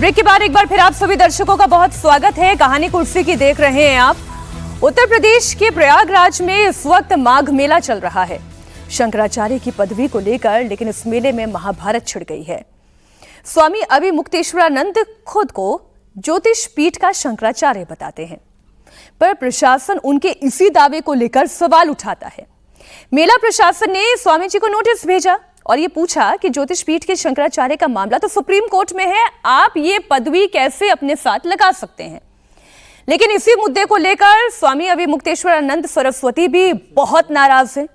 Break के बाद एक बार फिर आप सभी दर्शकों का बहुत स्वागत है। कहानी कुर्सी की देख रहे हैं आप। उत्तर प्रदेश के प्रयागराज में इस वक्त माघ मेला चल रहा है शंकराचार्य की पदवी को लेकर, लेकिन इस मेले में महाभारत छिड़ गई है। स्वामी अभिमुक्तेश्वरानंद खुद को ज्योतिष पीठ का शंकराचार्य बताते हैं, पर प्रशासन उनके इसी दावे को लेकर सवाल उठाता है। मेला प्रशासन ने स्वामी जी को नोटिस भेजा और ये पूछा कि ज्योतिष पीठ के शंकराचार्य का मामला तो सुप्रीम कोर्ट में है, आप ये पदवी कैसे अपने साथ लगा सकते हैं। लेकिन इसी मुद्दे को लेकर स्वामी अभिमुक्तेश्वरानंद सरस्वती भी बहुत नाराज हैं,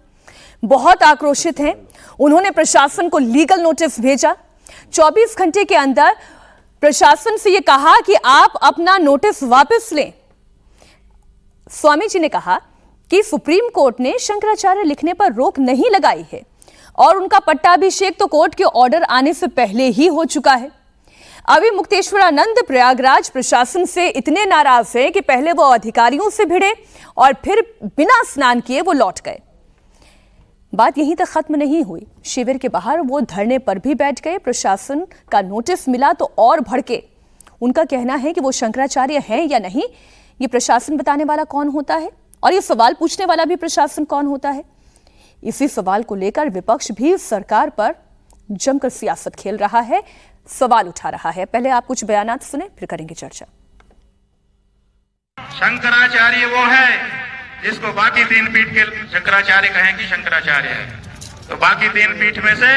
बहुत आक्रोशित हैं। उन्होंने प्रशासन को लीगल नोटिस भेजा। 24 घंटे के अंदर प्रशासन से यह कहा कि आप अपना नोटिस वापस लें। स्वामी जी ने कहा कि सुप्रीम कोर्ट ने शंकराचार्य लिखने पर रोक नहीं लगाई है और उनका पट्टाभिषेक तो कोर्ट के ऑर्डर आने से पहले ही हो चुका है। अभिमुक्तेश्वरानंद प्रयागराज प्रशासन से इतने नाराज हैं कि पहले वो अधिकारियों से भिड़े और फिर बिना स्नान किए वो लौट गए। बात यहीं तक खत्म नहीं हुई, शिविर के बाहर वो धरने पर भी बैठ गए। प्रशासन का नोटिस मिला तो और भड़के। उनका कहना है कि वो शंकराचार्य हैं या नहीं, ये प्रशासन बताने वाला कौन होता है और ये सवाल पूछने वाला भी प्रशासन कौन होता है। इसी सवाल को लेकर विपक्ष भी सरकार पर जमकर सियासत खेल रहा है, सवाल उठा रहा है। पहले आप कुछ बयानात सुने, फिर करेंगे चर्चा। शंकराचार्य वो है जिसको बाकी 3 पीठ के शंकराचार्य कहें कि शंकराचार्य है, तो बाकी 3 पीठ में से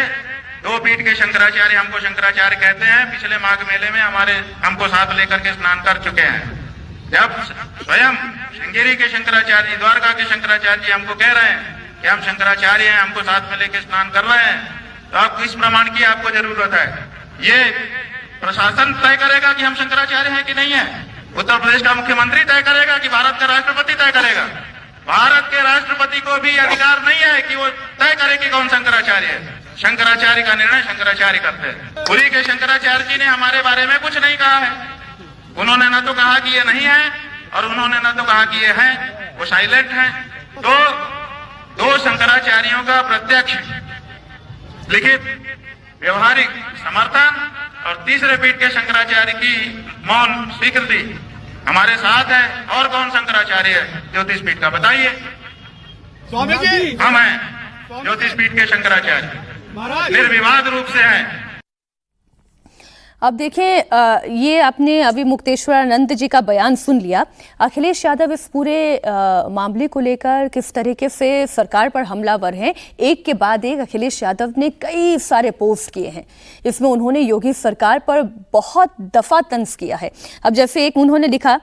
2 पीठ के शंकराचार्य हमको शंकराचार्य कहते हैं। पिछले माघ मेले में हमको साथ लेकर के स्नान कर चुके हैं। जब स्वयं श्रृंगेरी के शंकराचार्य जी, द्वारका के शंकराचार्य जी हमको कह रहे हैं कि हम शंकराचार्य हैं, हमको साथ में लेकर स्नान कर रहे हैं, तो आप किस प्रमाण की आपको जरूरत है? ये प्रशासन तय करेगा कि हम शंकराचार्य हैं कि नहीं है। उत्तर प्रदेश का मुख्यमंत्री तय करेगा कि भारत का राष्ट्रपति तय करेगा? भारत के राष्ट्रपति को भी अधिकार नहीं है कि वो तय करे कि कौन शंकराचार्य है। शंकराचार्य का निर्णय शंकराचार्य करते हैं। पुरी के शंकराचार्य जी ने हमारे बारे में कुछ नहीं कहा है। उन्होंने न तो कहा कि ये नहीं है और उन्होंने न तो कहा कि ये है, वो साइलेंट है। तो 2 शंकराचार्यों का प्रत्यक्ष लिखित व्यवहारिक समर्थन और तीसरे पीठ के शंकराचार्य की मौन स्वीकृति हमारे साथ है। और कौन शंकराचार्य है ज्योतिष पीठ का, बताइए? स्वामी जी हम हैं ज्योतिष पीठ के शंकराचार्य, निर्विवाद रूप से हैं। अब देखिए, ये आपने अभिमुक्तेश्वरानंद जी का बयान सुन लिया। अखिलेश यादव इस पूरे मामले को लेकर किस तरीके से सरकार पर हमलावर हैं, एक के बाद एक अखिलेश यादव ने कई सारे पोस्ट किए हैं। इसमें उन्होंने योगी सरकार पर बहुत दफा तंज किया है। अब जैसे एक उन्होंने लिखा,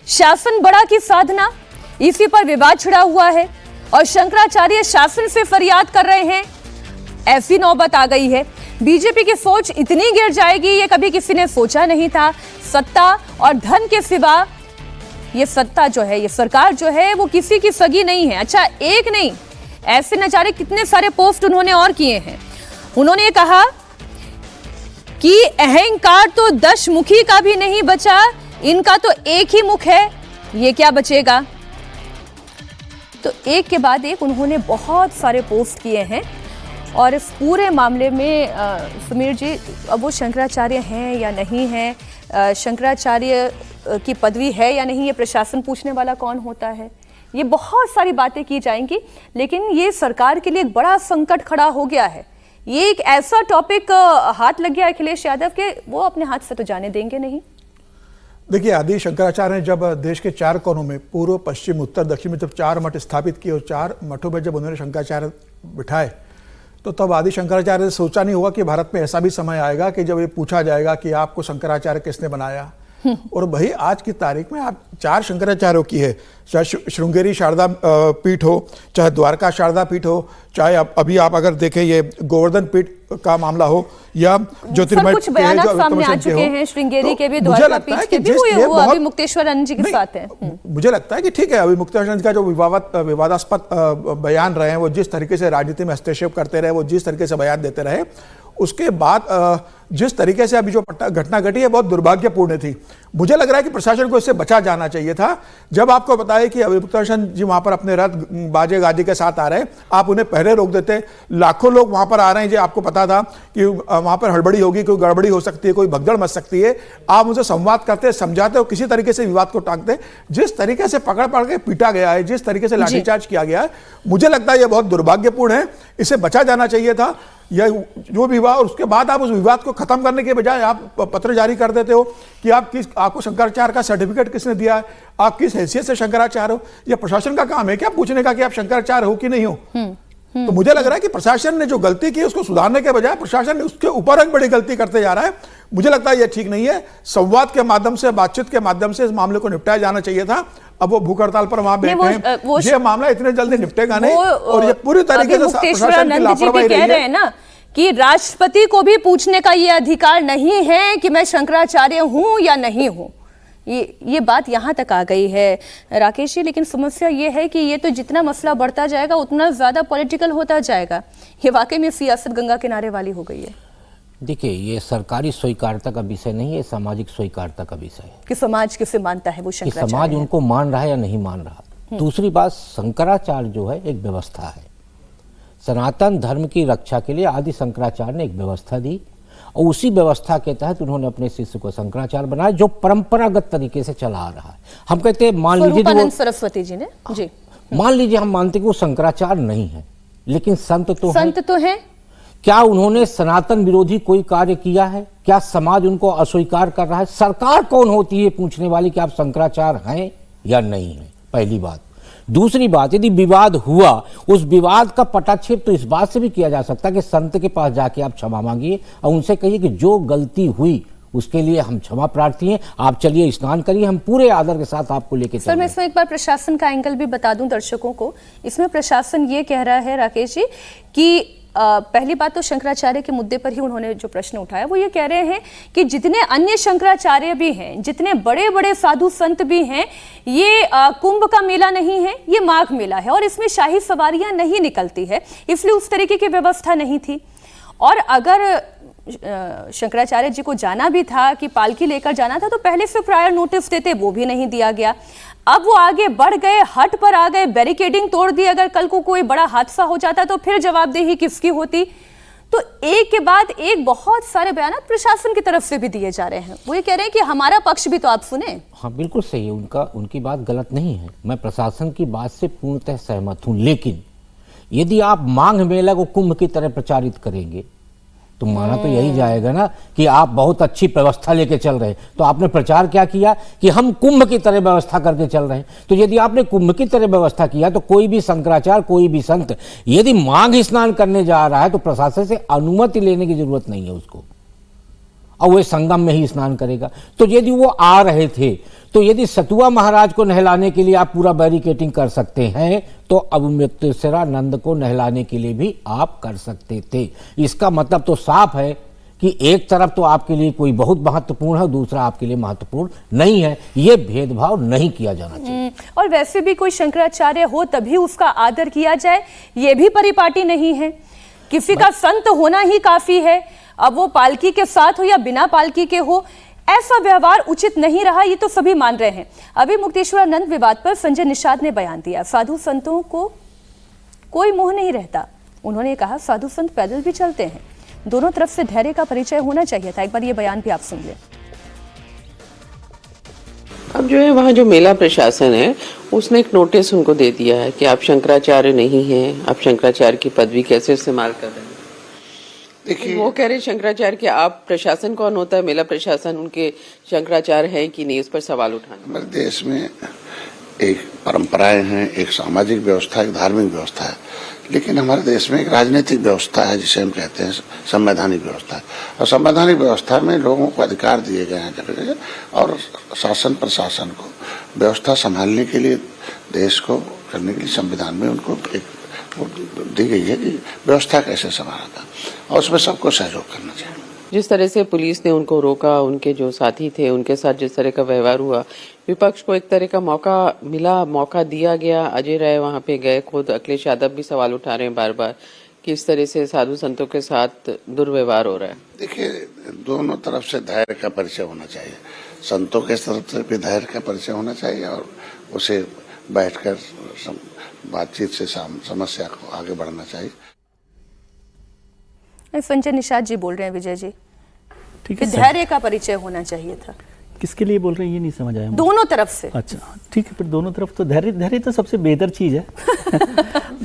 शासन बड़ा की साधना, इसी पर विवाद छिड़ा हुआ है और शंकराचार्य शासन से फरियाद कर रहे हैं। ऐसी नौबत आ गई है। बीजेपी की सोच इतनी गिर जाएगी ये कभी किसी ने सोचा नहीं था। सत्ता और धन के सिवा ये सत्ता जो है, ये सरकार जो है, वो किसी की सगी नहीं है। अच्छा, एक नहीं, ऐसे न जाने कितने सारे पोस्ट उन्होंने और किए हैं। उन्होंने कहा कि अहंकार तो 10 मुखी का भी नहीं बचा, इनका तो एक ही मुख है, ये क्या बचेगा। तो एक के बाद एक उन्होंने बहुत सारे पोस्ट किए हैं। और इस पूरे मामले में समीर जी, अब वो शंकराचार्य हैं या नहीं हैं, शंकराचार्य की पदवी है या नहीं, ये प्रशासन पूछने वाला कौन होता है, ये बहुत सारी बातें की जाएंगी। लेकिन ये सरकार के लिए एक बड़ा संकट खड़ा हो गया है। ये एक ऐसा टॉपिक हाथ लग गया अखिलेश यादव के, वो अपने हाथ से तो जाने देंगे नहीं। देखिए, आदि शंकराचार्य ने जब देश के 4 कोनों में, पूर्व, पश्चिम, उत्तर, दक्षिण में जब 4 मठ स्थापित किए और 4 मठों में जब उन्होंने शंकराचार्य बिठाए, तो तब आदि शंकराचार्य ने सोचा नहीं होगा कि भारत में ऐसा भी समय आएगा कि जब ये पूछा जाएगा कि आपको शंकराचार्य किसने बनाया। और भाई आज की तारीख में आप 4 शंकराचार्यों की है, चाहे श्रृंगेरी शारदा पीठ हो, चाहे द्वारका शारदा पीठ हो, चाहे अभी आप अगर देखें ये गोवर्धन पीठ का मामला हो या ज्योतिर्मय कुछ बयान सामने आ चुके हैं, श्रृंगेरी के भी, द्वारका पीठ के भी, वो अभिमुक्तेश्वरानंद जी के साथ है। मुझे लगता है कि ठीक है, अभिमुक्तेश्वरानंद का जो विवादास्पद बयान रहे हैं, वो जिस तरीके से राजनीति में हस्तक्षेप करते रहे, वो जिस तरीके से बयान देते रहे, उसके बाद जिस तरीके से अभी जो घटना घटी है बहुत दुर्भाग्यपूर्ण थी। मुझे लग रहा है कि प्रशासन को इससे बचा जाना चाहिए था। जब आपको बताया कि अभियुक्ताशन जी वहां पर अपने रथ बाजे गाजे के साथ आ रहे हैं, आप उन्हें पहले रोक देते। लाखों लोग वहां पर आ रहे हैं, जो आपको पता था कि वहां पर हड़बड़ी होगी, कोई गड़बड़ी हो सकती है, कोई भगदड़ मच सकती है। आप उनसे संवाद करते, समझाते और किसी तरीके से विवाद को टांगते। जिस तरीके से पकड़ के पीटा गया है, जिस तरीके से लाठीचार्ज किया गया है, मुझे लगता है यह बहुत दुर्भाग्यपूर्ण है। इसे बचा जाना चाहिए था। यह जो भी हुआ, और उसके बाद आप उस विवाद को खत्म करने के बजाय आप पत्र जारी कर देते हो कि आपको शंकराचार्य का सर्टिफिकेट किसने दिया है, आप किस हैसियत से शंकराचार्य हो। यह प्रशासन का काम है क्या पूछने का कि आप शंकराचार्य हो कि नहीं हो? तो मुझे लग रहा है कि प्रशासन ने जो गलती की उसको सुधारने के बजाय प्रशासन ने उसके ऊपर एक बड़ी गलती करते जा रहा है। मुझे लगता है यह ठीक नहीं है। संवाद के माध्यम से, बातचीत के माध्यम से इस मामले को निपटाया जाना चाहिए था। अब वो भूख हड़ताल पर वहां बैठे हैं, ये मामला इतने जल्दी निपटेगा नहीं। और ये पूरी तरीके से प्रशासन की लापरवाही रही है ना कि राष्ट्रपति को भी पूछने का ये अधिकार नहीं है कि मैं शंकराचार्य हूं या नहीं हूं। ये बात यहां तक आ गई है राकेश जी। लेकिन समस्या ये है कि ये तो जितना मसला बढ़ता जाएगा उतना ज्यादा पॉलिटिकल होता जाएगा। ये वाकई में सियासत गंगा किनारे वाली हो गई है। देखिए, ये सरकारी स्वीकार्यता का विषय नहीं है, सामाजिक स्वीकार्यता का विषय है कि समाज किसे मानता है, वो शंकराचार्य समाज उनको मान रहा है या नहीं मान रहा। दूसरी बात, शंकराचार्य जो है एक व्यवस्था है। सनातन धर्म की रक्षा के लिए आदि शंकराचार्य ने एक व्यवस्था दी और उसी व्यवस्था के तहत उन्होंने अपने शिष्य को शंकराचार्य बनाया, जो परंपरागत तरीके से चला आ रहा है। हम कहते हैं, मान लीजिए सरस्वती जी ने जी, मान लीजिए हम मानते कि वो शंकराचार्य नहीं है, लेकिन संत तो है। क्या उन्होंने सनातन विरोधी कोई कार्य किया है? क्या समाज उनको अस्वीकार कर रहा है? सरकार कौन होती है पूछने वाली कि आप शंकराचार्य हैं या नहीं है? पहली बात। दूसरी बात, यदि विवाद हुआ, उस विवाद का पटाक्षेप तो इस बात से भी किया जा सकता है कि संत के पास जाके आप क्षमा मांगिए और उनसे कहिए कि जो गलती हुई उसके लिए हम क्षमा प्रार्थी हैं, आप चलिए स्नान करिए, हम पूरे आदर के साथ आपको लेके चलेंगे। सर, मैं इसमें एक बार प्रशासन का एंगल भी बता दूं दर्शकों को। इसमें प्रशासन ये कह रहा है राकेश जी कि पहली बात तो शंकराचार्य के मुद्दे पर ही उन्होंने जो प्रश्न उठाया वो ये कह रहे हैं कि जितने अन्य शंकराचार्य भी हैं, जितने बड़े बड़े साधु संत भी हैं, ये कुंभ का मेला नहीं है, ये माघ मेला है और इसमें शाही सवारियां नहीं निकलती है, इसलिए उस तरीके की व्यवस्था नहीं थी। और अगर शंकराचार्य जी को जाना भी था कि पालकी लेकर जाना था तो पहले से प्रायर नोटिस देते, वो भी नहीं दिया गया। अब वो आगे बढ़ गए, हट पर आ गए, बैरिकेडिंग तोड़ दी। अगर कल को कोई बड़ा हादसा हो जाता तो फिर जवाबदेही किसकी होती? तो एक के बाद एक बहुत सारे बयान प्रशासन की तरफ से भी दिए जा रहे हैं। वो ये कह रहे हैं कि हमारा पक्ष भी तो आप सुने। हाँ, बिल्कुल सही है, उनकी बात गलत नहीं है। मैं प्रशासन की बात से पूर्णतः सहमत हूं, लेकिन यदि आप माघ मेला को कुंभ की तरह प्रचारित करेंगे तो माना तो यही जाएगा ना कि आप बहुत अच्छी व्यवस्था लेके चल रहे हैं। तो आपने प्रचार क्या किया कि हम कुंभ की तरह व्यवस्था करके चल रहे हैं। तो यदि आपने कुंभ की तरह व्यवस्था किया तो कोई भी शंकराचार्य, कोई भी संत यदि माघ स्नान करने जा रहा है तो प्रशासन से अनुमति लेने की जरूरत नहीं है उसको, और वो संगम में ही स्नान करेगा। तो यदि वो आ रहे थे तो यदि सतुआ महाराज को नहलाने के लिए आप पूरा बैरिकेटिंग कर सकते हैं तो अवमित्रेश्वरानंद को नहलाने के लिए भी आप कर सकते थे। इसका मतलब तो साफ है कि एक तरफ तो आपके लिए कोई बहुत महत्वपूर्ण है, दूसरा आपके लिए महत्वपूर्ण नहीं है। ये भेदभाव नहीं किया जाना चाहिए। और वैसे भी कोई शंकराचार्य हो तभी उसका आदर किया जाए, ये भी परिपाटी नहीं है। किसी का संत होना ही काफी है, अब वो पालकी के साथ हो या बिना पालकी के हो, ऐसा व्यवहार उचित नहीं रहा, ये तो सभी मान रहे हैं। अभी मुक्तेश्वरानंद विवाद पर संजय निषाद ने बयान दिया, साधु संतों को कोई मोह नहीं रहता। उन्होंने कहा साधु संत पैदल भी चलते हैं, दोनों तरफ से धैर्य का परिचय होना चाहिए था। एक बार ये बयान भी आप सुन लें। अब जो है वहाँ जो मेला प्रशासन है उसने एक नोटिस उनको दे दिया है कि आप शंकराचार्य नहीं हैं, आप शंकराचार्य की पदवी कैसे इस्तेमाल कर रहे हैं। देखिए, वो कह रहे शंकराचार्य के आप प्रशासन कौन होता है, मेला प्रशासन उनके शंकराचार्य है कि नहीं, इस पर सवाल उठाना। हमारे देश में एक परंपराएं हैं, एक सामाजिक व्यवस्था, एक धार्मिक व्यवस्था है, लेकिन हमारे देश में एक राजनीतिक व्यवस्था है जिसे हम कहते हैं संवैधानिक व्यवस्था। और संवैधानिक व्यवस्था में लोगों को अधिकार दिए गए हैं जगह जगह, और शासन प्रशासन को व्यवस्था संभालने के लिए, देश को करने के लिए संविधान में उनको एक दी गई है कि व्यवस्था कैसे संभाला था, और उसमें सबको सहयोग करना चाहिए। जिस तरह से पुलिस ने उनको रोका, उनके जो साथी थे उनके साथ जिस तरह का व्यवहार हुआ, विपक्ष को एक तरह का मौका मिला, मौका दिया गया। अजय राय वहां पे गए, खुद अखिलेश यादव भी सवाल उठा रहे हैं बार बार कि इस तरह से साधु संतों के साथ दुर्व्यवहार हो रहा है? देखिए, दोनों तरफ से धैर्य का परिचय होना चाहिए। संतों के तरफ से भी धैर्य का परिचय होना चाहिए और उसे बैठकर बातचीत से समस्या को आगे बढ़ना चाहिए। संजय निषाद जी बोल रहे हैं विजय जी, ठीक कि है, धैर्य का परिचय होना चाहिए था। किसके लिए बोल रहे हैं ये नहीं समझ आया मुझे। दोनों तरफ से। अच्छा ठीक है, फिर दोनों तरफ तो धैर्य तो सबसे बेहतर चीज है।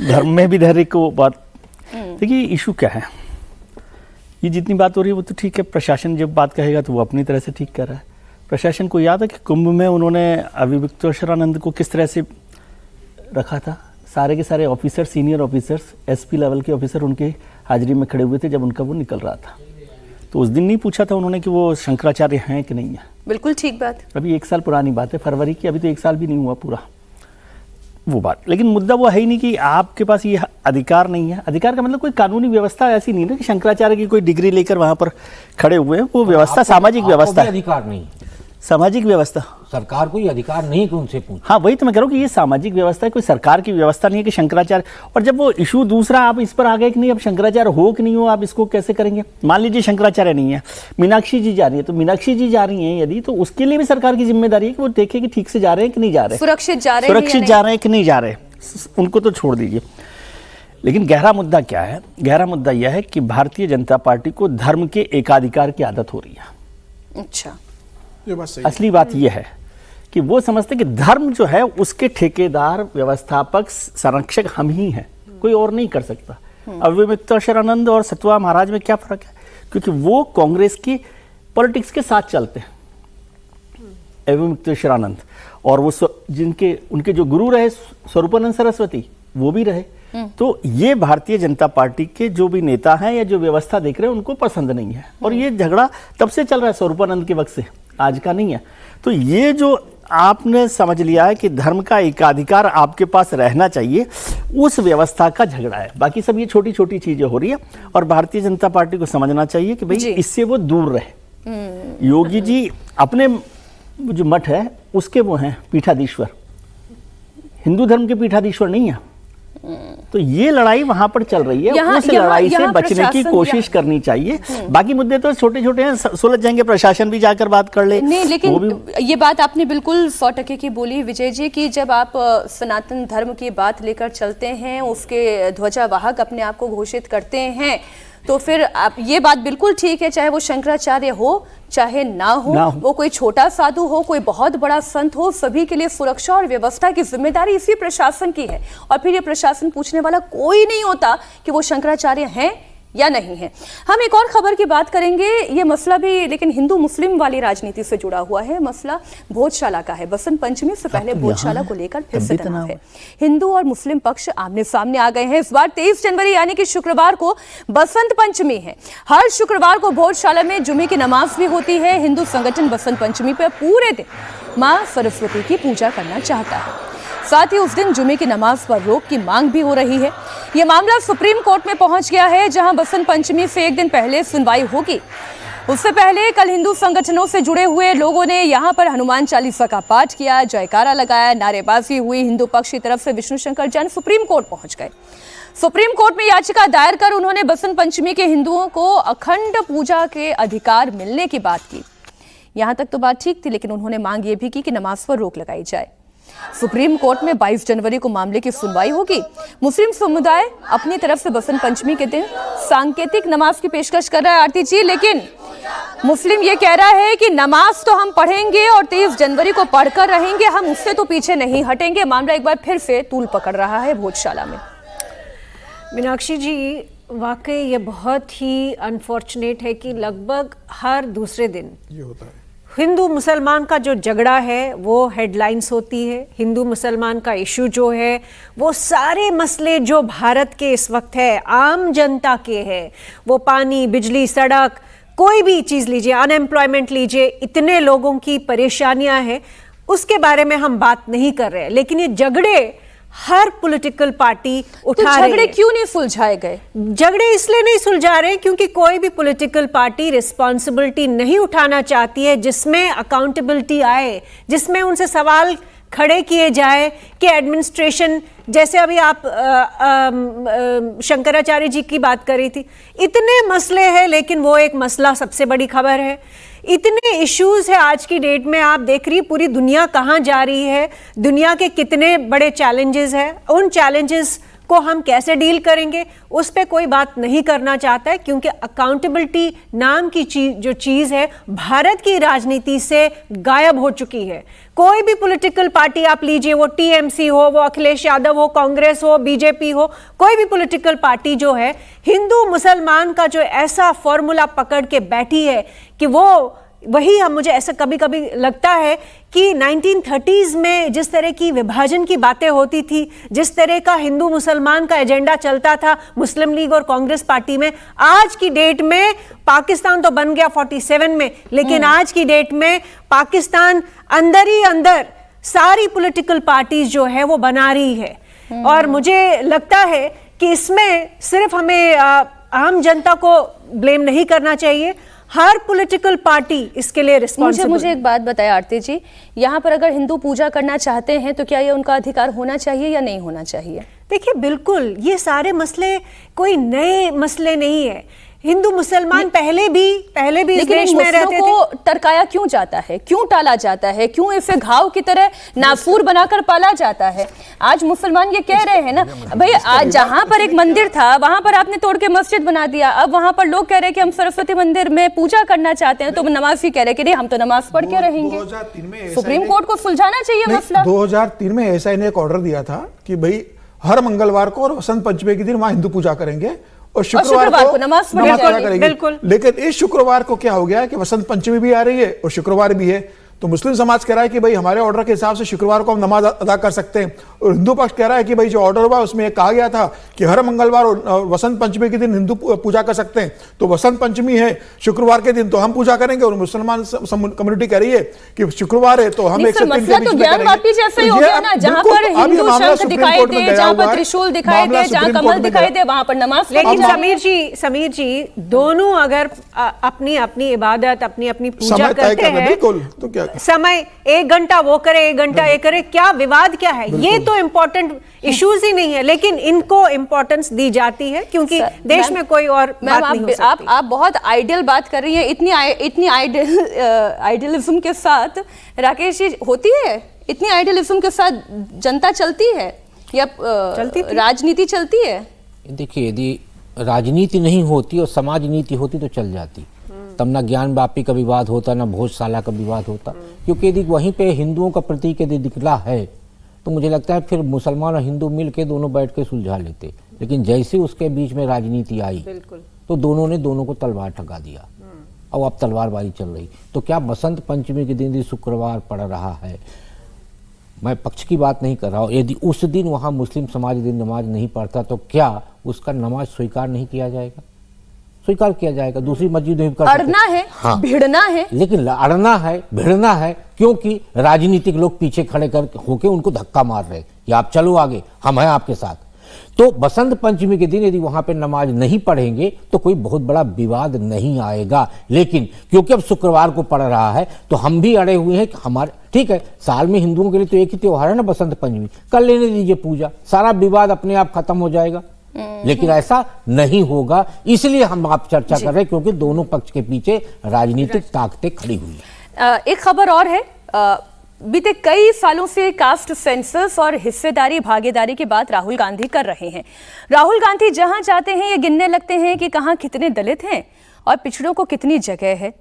धर्म में भी धैर्य को बात। देखिए इशू क्या है, ये जितनी बात हो रही है वो तो ठीक है, प्रशासन जब बात कहेगा तो वो अपनी तरह से ठीक कर रहा है। प्रशासन को याद है कि कुंभ में उन्होंने अविविक्तेश्वरानंद को किस तरह से रखा था। सारे के सारे officer, senior officers, SP level के ऑफिसर उनके हाजिरी में खड़े हुए थे जब उनका वो निकल रहा था। तो उस दिन नहीं पूछा था उन्होंने कि वो शंकराचार्य हैं कि नहीं है। बिल्कुल ठीक बात। अभी 1 साल पुरानी बात है, फरवरी की, अभी तो 1 साल भी नहीं हुआ पूरा वो बात। लेकिन मुद्दा वो है ही नहीं कि आपके पास ये अधिकार नहीं है। अधिकार का मतलब कोई कानूनी व्यवस्था ऐसी नहीं है कि शंकराचार्य की कोई डिग्री लेकर वहां पर खड़े हुए हैं। वो व्यवस्था सामाजिक व्यवस्था है, अधिकार नहीं, सामाजिक व्यवस्था। सरकार कोई अधिकार नहीं कि उनसे पूछे। हाँ वही तो मैं कह रहा हूँ कि ये सामाजिक व्यवस्था है, कोई सरकार की व्यवस्था नहीं है कि शंकराचार्य। और जब वो इशू दूसरा आप इस पर आ गए कि नहीं अब शंकराचार्य हो कि नहीं हो, आप इसको कैसे करेंगे। मान लीजिए शंकराचार्य नहीं है, मीनाक्षी जी जा रही है, तो मीनाक्षी जी जा रही हैं यदि, तो उसके लिए भी सरकार की जिम्मेदारी है कि वो देखे कि ठीक से जा रहे हैं कि नहीं जा रहे, सुरक्षित जा रहे हैं कि नहीं जा रहे। उनको तो छोड़ दीजिए। लेकिन गहरा मुद्दा क्या है? गहरा मुद्दा यह है कि भारतीय जनता पार्टी को धर्म के एकाधिकार की आदत हो रही है। अच्छा, ये बात सही। असली बात यह है कि वो समझते कि धर्म जो है उसके ठेकेदार, व्यवस्थापक, संरक्षक हम ही हैं, कोई और नहीं कर सकता। अविविक्तेश्वरानंद और सतवा महाराज में क्या फर्क है? क्योंकि वो कांग्रेस की पॉलिटिक्स के साथ चलते हैं, अविविक्तेश्वरानंद, और वो जिनके उनके जो गुरु रहे स्वरूपानंद सरस्वती वो भी रहे। तो ये भारतीय जनता पार्टी के जो भी नेता हैं या जो व्यवस्था देख रहे हैं उनको पसंद नहीं है। और ये झगड़ा तब से चल रहा है, स्वरूपानंद के वक्त से, आज का नहीं है। तो ये जो आपने समझ लिया है कि धर्म का एकाधिकार आपके पास रहना चाहिए, उस व्यवस्था का झगड़ा है। बाकी सब ये छोटी छोटी चीजें हो रही है और भारतीय जनता पार्टी को समझना चाहिए कि भाई इससे वो दूर रहे। योगी जी अपने जो मठ है उसके वो हैं पीठाधीश्वर, हिंदू धर्म के पीठाधीश्वर नहीं है। तो ये लड़ाई वहां पर चल रही है, उस लड़ाई से बचने की कोशिश करनी चाहिए। बाकी मुद्दे तो छोटे छोटे हैं, सुलझ जाएंगे, प्रशासन भी जाकर बात कर ले। नहीं, लेकिन ये बात आपने बिल्कुल 100% की बोली विजय जी कि जब आप सनातन धर्म की बात लेकर चलते हैं, उसके ध्वजावाहक अपने आप को घोषित करते हैं, तो फिर आप ये बात बिल्कुल ठीक है, चाहे वो शंकराचार्य हो चाहे ना हो, वो कोई छोटा साधु हो, कोई बहुत बड़ा संत हो, सभी के लिए सुरक्षा और व्यवस्था की जिम्मेदारी इसी प्रशासन की है। और फिर ये प्रशासन पूछने वाला कोई नहीं होता कि वो शंकराचार्य हैं या नहीं है। हम एक और खबर की बात करेंगे, ये मसला भी लेकिन हिंदू मुस्लिम वाली राजनीति से जुड़ा हुआ है। मसला भोजशाला का है। बसंत पंचमी से पहले भोजशाला को लेकर फिर से तनाव है। हिंदू और मुस्लिम पक्ष आमने सामने आ गए हैं। इस बार 23 जनवरी यानी कि शुक्रवार को बसंत पंचमी है। हर शुक्रवार को भोजशाला में जुमे की नमाज भी होती है। हिंदू संगठन बसंत पंचमी पर पूरे दिन मां सरस्वती की पूजा करना चाहता है। साथ ही उस दिन जुमे की नमाज पर रोक की मांग भी हो रही है। यह मामला सुप्रीम कोर्ट में पहुंच गया है, जहां बसंत पंचमी से एक दिन पहले सुनवाई होगी। उससे पहले कल हिंदू संगठनों से जुड़े हुए लोगों ने यहां पर हनुमान चालीसा का पाठ किया, जयकारा लगाया, नारेबाजी हुई। हिंदू पक्ष की तरफ से विष्णु शंकर जैन सुप्रीम कोर्ट पहुंच गए। सुप्रीम कोर्ट में याचिका दायर कर उन्होंने बसंत पंचमी के हिंदुओं को अखंड पूजा के अधिकार मिलने की बात की। यहां तक तो बात ठीक थी, लेकिन उन्होंने मांग ये भी की कि नमाज पर रोक लगाई जाए। सुप्रीम कोर्ट में 22 जनवरी को मामले की सुनवाई होगी। मुस्लिम समुदाय अपनी तरफ से बसंत पंचमी के दिन सांकेतिक नमाज की पेशकश कर रहा है आरती जी, लेकिन मुस्लिम ये कह रहा है कि नमाज तो हम पढ़ेंगे और 23 जनवरी को पढ़कर रहेंगे, हम उससे तो पीछे नहीं हटेंगे। मामला एक बार फिर से तूल पकड़ रहा है भोजशाला में। मीनाक्षी जी, वाकई ये बहुत ही अनफॉर्चुनेट है कि लगभग हर दूसरे दिन ये होता है। हिंदू मुसलमान का जो झगड़ा है वो हेडलाइंस होती है। हिंदू मुसलमान का इशू जो है, वो सारे मसले जो भारत के इस वक्त है, आम जनता के हैं, वो पानी, बिजली, सड़क, कोई भी चीज़ लीजिए, अनएम्प्लॉयमेंट लीजिए, इतने लोगों की परेशानियां हैं, उसके बारे में हम बात नहीं कर रहे हैं। लेकिन ये झगड़े हर पॉलिटिकल पार्टी उठा रही है। झगड़े क्यों नहीं सुलझाए गए? झगड़े इसलिए नहीं सुलझा रहे क्योंकि कोई भी पॉलिटिकल पार्टी रिस्पॉन्सिबिलिटी नहीं उठाना चाहती है, जिसमें अकाउंटेबिलिटी आए, जिसमें उनसे सवाल खड़े किए जाए कि एडमिनिस्ट्रेशन, जैसे अभी आप शंकराचार्य जी की बात करी थी, इतने मसले हैं लेकिन वो एक मसला सबसे बड़ी खबर है। इतने इश्यूज है आज की डेट में, आप देख रही पूरी दुनिया कहाँ जा रही है, दुनिया के कितने बड़े चैलेंजेस हैं, उन चैलेंजेस को हम कैसे डील करेंगे उस पे कोई बात नहीं करना चाहता है, क्योंकि अकाउंटेबिलिटी नाम की जो चीज है भारत की राजनीति से गायब हो चुकी है। कोई भी पॉलिटिकल पार्टी आप लीजिए, वो टीएमसी हो, वो अखिलेश यादव हो, कांग्रेस हो, बीजेपी हो, कोई भी पॉलिटिकल पार्टी जो है हिंदू मुसलमान का जो ऐसा फॉर्मूला पकड़ के बैठी है कि वो वही हम, मुझे ऐसा कभी कभी लगता है कि 1930s में जिस तरह की विभाजन की बातें होती थी, जिस तरह का हिंदू मुसलमान का एजेंडा चलता था मुस्लिम लीग और कांग्रेस पार्टी में, आज की डेट में पाकिस्तान तो बन गया 47 में, लेकिन आज की डेट में पाकिस्तान अंदर ही अंदर सारी पॉलिटिकल पार्टीज जो है वो बना रही है। और मुझे लगता है कि इसमें सिर्फ हमें आम जनता को ब्लेम नहीं करना चाहिए, हर पॉलिटिकल पार्टी इसके लिए रिस्पॉन्सिबल। मुझे एक बात बताएं आरती जी, यहाँ पर अगर हिंदू पूजा करना चाहते हैं तो क्या ये उनका अधिकार होना चाहिए या नहीं होना चाहिए? देखिए, बिल्कुल ये सारे मसले कोई नए मसले नहीं है। हिंदू मुसलमान पहले भी इस देश में रहते थे। को टरकाया क्यों जाता है, क्यों टाला जाता है, क्यों इसे घाव की तरह नाफूर बनाकर पाला जाता है? आज मुसलमान ये कह रहे हैं ना भाई, आज जहां पर एक मंदिर था वहां पर आपने तोड़ के मस्जिद बना दिया, अब वहां पर लोग कह रहे हैं कि हम सरस्वती मंदिर में पूजा करना चाहते हैं, तो नमाज भी कह रहे हैं कि नहीं हम तो नमाज पढ़ के रहेंगे। सुप्रीम कोर्ट को सुलझाना चाहिए मसला। 2003 में एसआई ने एक ऑर्डर दिया था कि भाई हर मंगलवार को और वसंत पंचमी के दिन वहां हिंदू पूजा करेंगे और शुक्रवार को नमाज पढ़ा करेंगे। लेकिन इस शुक्रवार को क्या हो गया कि वसंत पंचमी भी आ रही है और शुक्रवार भी है, तो मुस्लिम समाज कह रहा है कि भाई हमारे ऑर्डर के हिसाब से शुक्रवार को हम नमाज अदा कर सकते हैं, और हिंदू पक्ष कह रहा है कि भाई जो ऑर्डर हुआ उसमें कहा गया था कि हर मंगलवार और वसंत पंचमी के दिन हिंदू पूजा कर सकते हैं, तो वसंत पंचमी है शुक्रवार के दिन तो हम पूजा करेंगे, और मुसलमान कम्युनिटी कह रही है कि शुक्रवार है तो हम 103 के बीच में करेंगे। जहां पर हिंदू शंख दिखाई दे, जहां पर त्रिशूल दिखाई दे, जहां कमल दिखाई दे, वहां पर नमाज। लेकिन समीर जी दोनों अगर अपनी अपनी इबादत, अपनी अपनी पूजा करते हैं, तो क्या समय 1 घंटा वो करे, 1 घंटा ये करे, क्या विवाद क्या है? ये तो इम्पोर्टेंट इश्यूज ही नहीं है, लेकिन इनको इम्पोर्टेंस दी जाती है क्योंकि देश में कोई और बात नहीं हो सकती। आप बहुत आइडियल बात कर रही हैं, इतनी आइडियलिज्म के साथ राकेश जी होती है, इतनी आइडियलिज्म के साथ जनता चलती है या राजनीति चलती है? देखिए, यदि राजनीति नहीं होती और समाज नीति होती तो चल जाती, तब ना ज्ञान वापी का विवाद होता, ना भोजशाला का विवाद होता, क्योंकि यदि वहीं पे हिंदुओं का प्रतीक यदि निकला है तो मुझे लगता है फिर मुसलमान और हिंदू मिल के दोनों बैठ के सुलझा लेते। लेकिन जैसे उसके बीच में राजनीति आई तो दोनों ने दोनों को तलवार ठगा दिया, और अब तलवारबाजी चल रही। तो क्या बसंत पंचमी के दिन शुक्रवार पड़ रहा है, मैं पक्ष की बात नहीं कर रहा हूँ, यदि उस दिन वहाँ मुस्लिम समाज दिन नमाज नहीं पढ़ता तो क्या उसका नमाज स्वीकार नहीं किया जाएगा? स्वीकार किया जाएगा, दूसरी मस्जिद में अड़ना है, हाँ। भिड़ना है, लेकिन अड़ना है, भिड़ना है, क्योंकि राजनीतिक लोग पीछे खड़े कर होके उनको धक्का मार रहे कि आप चलो आगे, हम हैं आपके साथ। तो बसंत पंचमी के दिन यदि वहां पे नमाज नहीं पढ़ेंगे तो कोई बहुत बड़ा विवाद नहीं आएगा, लेकिन क्योंकि अब शुक्रवार को पड़ रहा है तो हम भी अड़े हुए हैं कि हमारे, ठीक है, साल में हिंदुओं के लिए तो एक ही त्योहार है ना बसंत पंचमी, कर लेने दीजिए पूजा, सारा विवाद अपने आप खत्म हो जाएगा। लेकिन ऐसा नहीं होगा, इसलिए हम आप चर्चा कर रहे हैं क्योंकि दोनों पक्ष के पीछे राजनीतिक ताकतें खड़ी हुई हैं। एक खबर और है, बीते कई सालों से कास्ट सेंसस और हिस्सेदारी भागीदारी की बात राहुल गांधी कर रहे हैं। राहुल गांधी जहां जाते हैं ये गिनने लगते हैं कि कहां कितने दलित हैं और पिछड़ों को कितनी जगह है,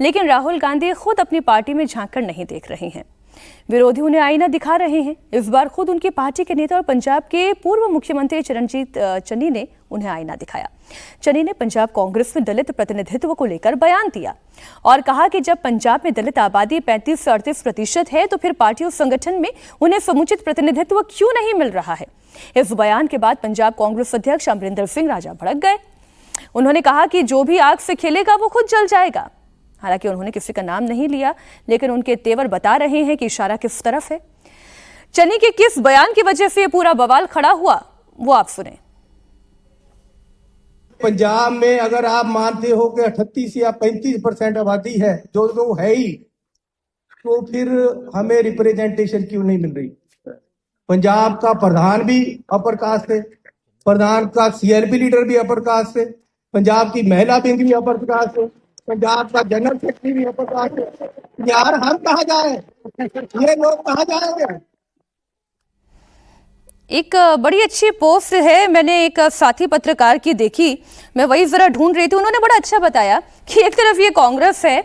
लेकिन राहुल गांधी खुद अपनी पार्टी में झांककर नहीं देख रहे हैं। विरोधी उन्हें आईना दिखा रहे हैं। इस बार खुद उनकी पार्टी के नेता और पंजाब के पूर्व मुख्यमंत्री चरणजीत चन्नी ने उन्हें आईना दिखाया। चन्नी ने पंजाब कांग्रेस में दलित प्रतिनिधित्व को लेकर बयान दिया और कहा कि जब पंजाब में दलित आबादी 35 से 38% है तो फिर पार्टी और संगठन में उन्हें समुचित प्रतिनिधित्व क्यों नहीं मिल रहा है। इस बयान के बाद पंजाब कांग्रेस अध्यक्ष अमरिंदर सिंह राजा भड़क गए। उन्होंने कहा कि जो भी आग से खेलेगा वो खुद जल जाएगा। हालांकि उन्होंने किसी का नाम नहीं लिया, लेकिन उनके तेवर बता रहे हैं कि इशारा किस तरफ है। चन्नी के किस बयान की वजह से पूरा बवाल खड़ा हुआ वो आप सुने। पंजाब में अगर आप मानते हो कि 38 या 35% आबादी है, जो है ही, तो फिर हमें रिप्रेजेंटेशन क्यों नहीं मिल रही? पंजाब का प्रधान भी अपर कास्ट है, प्रधान का सीएलपी लीडर भी अपर कास्ट है, पंजाब की महिला विंग भी अपर कास्ट है, पंजाब का जनरल सेक्रेटरी भी अपर कास्ट है। यार हम कहाँ जाए, ये लोग कहाँ जाएंगे? एक बड़ी अच्छी पोस्ट है, मैंने एक साथी पत्रकार की देखी, मैं वही जरा ढूंढ रही थी। उन्होंने बड़ा अच्छा बताया कि एक तरफ ये कांग्रेस है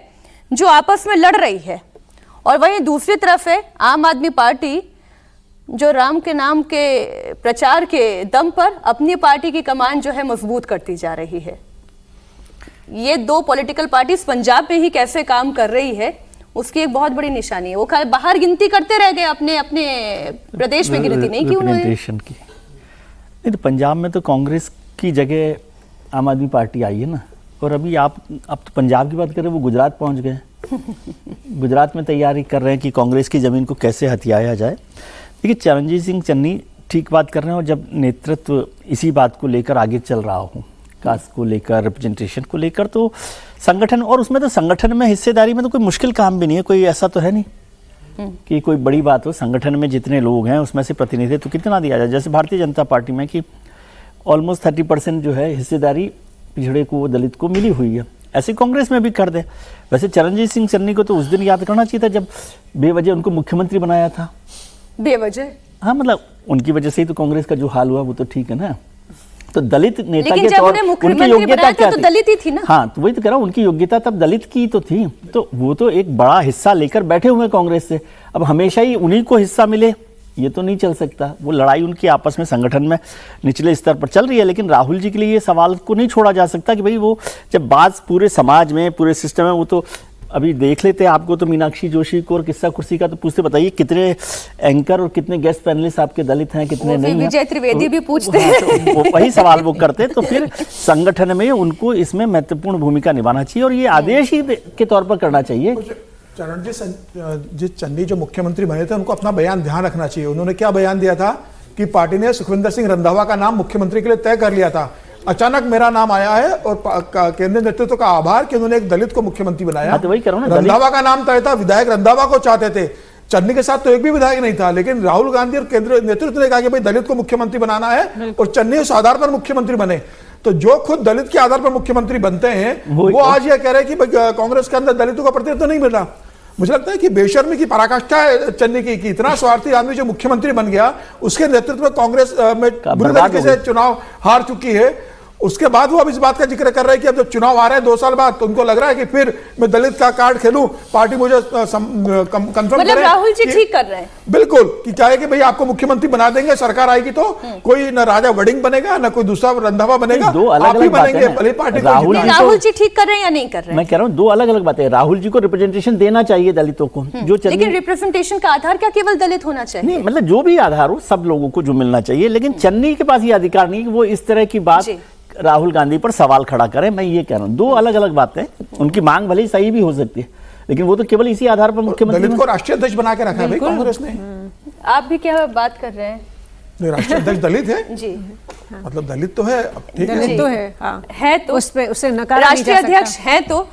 जो आपस में लड़ रही है और वहीं दूसरी तरफ है आम आदमी पार्टी जो राम के नाम के प्रचार के दम पर अपनी पार्टी की कमान जो है मजबूत करती जा रही है। ये दो पॉलिटिकल पार्टीज पंजाब में ही कैसे काम कर रही है उसकी एक बहुत बड़ी निशानी है। वो बाहर गिनती करते रह गए, अपने अपने प्रदेश में गिनती नहीं की उन्होंने की। नहीं तो पंजाब में तो कांग्रेस की जगह आम आदमी पार्टी आई है ना। और अभी आप तो पंजाब की बात करें, वो गुजरात पहुंच गए। गुजरात में तैयारी कर रहे हैं कि कांग्रेस की जमीन को कैसे हथियाया जाए। देखिए चरणजीत सिंह चन्नी ठीक बात कर रहे हैं, और जब नेतृत्व इसी बात को लेकर आगे चल रहा हो, कास्ट को लेकर, रिप्रेजेंटेशन को लेकर, तो संगठन, और उसमें तो संगठन में हिस्सेदारी में तो कोई मुश्किल काम भी नहीं है, कोई ऐसा तो है नहीं कि कोई बड़ी बात हो। संगठन में जितने लोग हैं उसमें से प्रतिनिधित्व तो कितना दिया जाए। जैसे भारतीय जनता पार्टी में कि ऑलमोस्ट 30% जो है हिस्सेदारी पिछड़े को, दलित को मिली हुई है, ऐसे कांग्रेस में भी कर दे। वैसे चरणजीत सिंह चन्नी को तो उस दिन याद करना चाहिए था जब बेवजह उनको मुख्यमंत्री बनाया था। बेवजह? हाँ, मतलब उनकी वजह से ही तो कांग्रेस का जो हाल हुआ वो तो ठीक है ना। तो दलित नेता के तौर उनकी योग्यता क्या तो दलित ही थी ना। हाँ, तो वही तो कह रहा हूँ, उनकी योग्यता तब दलित की तो थी। तो वो तो एक बड़ा हिस्सा लेकर बैठे हुए कांग्रेस से। अब हमेशा ही उन्हीं को हिस्सा मिले ये तो नहीं चल सकता। वो लड़ाई उनकी आपस में संगठन में निचले स्तर पर चल रही है। लेकिन राहुल जी के लिए ये सवाल को नहीं छोड़ा जा सकता कि भाई वो जब बात पूरे समाज में, पूरे सिस्टम में, वो तो अभी देख लेते हैं। आपको तो मीनाक्षी जोशी को और किस्सा कुर्सी का तो पूछते, बताइए कितने एंकर और कितने गेस्ट पैनलिस्ट आपके दलित हैं, कितने नहीं हैं। विजय त्रिवेदी भी पूछते हैं। तो वो वही सवाल वो करते। तो फिर संगठन में उनको इसमें महत्वपूर्ण भूमिका निभाना चाहिए और ये आदेश ही के तौर पर करना चाहिए। चरणजीत चन्नी जो मुख्यमंत्री बने थे उनको अपना बयान ध्यान रखना चाहिए। उन्होंने क्या बयान दिया था कि पार्टी ने सुखविंदर सिंह रंधावा का नाम मुख्यमंत्री के लिए तय कर लिया था, अचानक मेरा नाम आया है और केंद्रीय नेतृत्व का आभार कि उन्होंने एक दलित को मुख्यमंत्री बनाया। तो वही करो ना, रंधावा का नाम तय था, विधायक रंधावा को चाहते थे। चन्नी के साथ तो एक भी विधायक नहीं था, लेकिन राहुल गांधी और केंद्रीय नेतृत्व ने कहा कि भाई दलित को मुख्यमंत्री बनाना है और चन्नी उस आधार पर मुख्यमंत्री बने। तो जो खुद दलित के आधार पर मुख्यमंत्री बनते हैं वो आज ये कह रहे हैं कि कांग्रेस के अंदर दलितों का प्रतिनिधित्व नहीं मिल रहा। मुझे लगता है कि बेशर्मी की पराकाष्ठा है चन्नी की कि इतना स्वार्थी आदमी जो मुख्यमंत्री बन गया, उसके नेतृत्व में कांग्रेस में बुरी तरीके से चुनाव हार चुकी है। उसके बाद वो अब इस बात का जिक्र कर रहे हैं कि अब जब चुनाव आ रहे हैं 2 साल बाद, तो उनको लग रहा है कि फिर मैं दलित का कार्ड खेलूं, पार्टी मुझे कंफर्म मतलब राहुल जी ठीक कर रहे हैं। बिल्कुल, कि क्या है कि भाई आपको मुख्यमंत्री बना देंगे, सरकार आएगी तो कोई न राजा वडिंग बनेगा न कोई दूसरा रंधावा बनेगा, दो अलग आप ही अलग बनेंगे। भले पार्टी राहुल जी ठीक कर रहे हैं या नहीं कर रहे हैं? मैं कह रहा हूँ दो अलग अलग बातें। राहुल जी को रिप्रेजेंटेशन देना चाहिए दलितों को, जो लेकिन रिप्रेजेंटेशन का आधार क्या केवल दलित होना चाहिए? नहीं, मतलब जो भी आधार हो सब लोगों को जो मिलना चाहिए। लेकिन चन्नी के पास ये अधिकार नहीं कि वो इस तरह की बात राहुल गांधी पर सवाल खड़ा करें। मैं ये कह रहा हूँ दो अलग अलग बातें। उनकी मांग भले ही सही भी हो सकती है, लेकिन वो तो केवल इसी आधार पर मुख्यमंत्री दलित को राष्ट्रीय अध्यक्ष बना के रखा है भाई कांग्रेस ने। आप भी क्या बात कर रहे हैं? राष्ट्रीय अध्यक्ष दलित है जी, मतलब दलित तो है, ठीक है, दलित तो है, हाँ। है तो उस पे उसे नकारा नहीं जा राष्ट्रीय सकता। अध्यक्ष है तो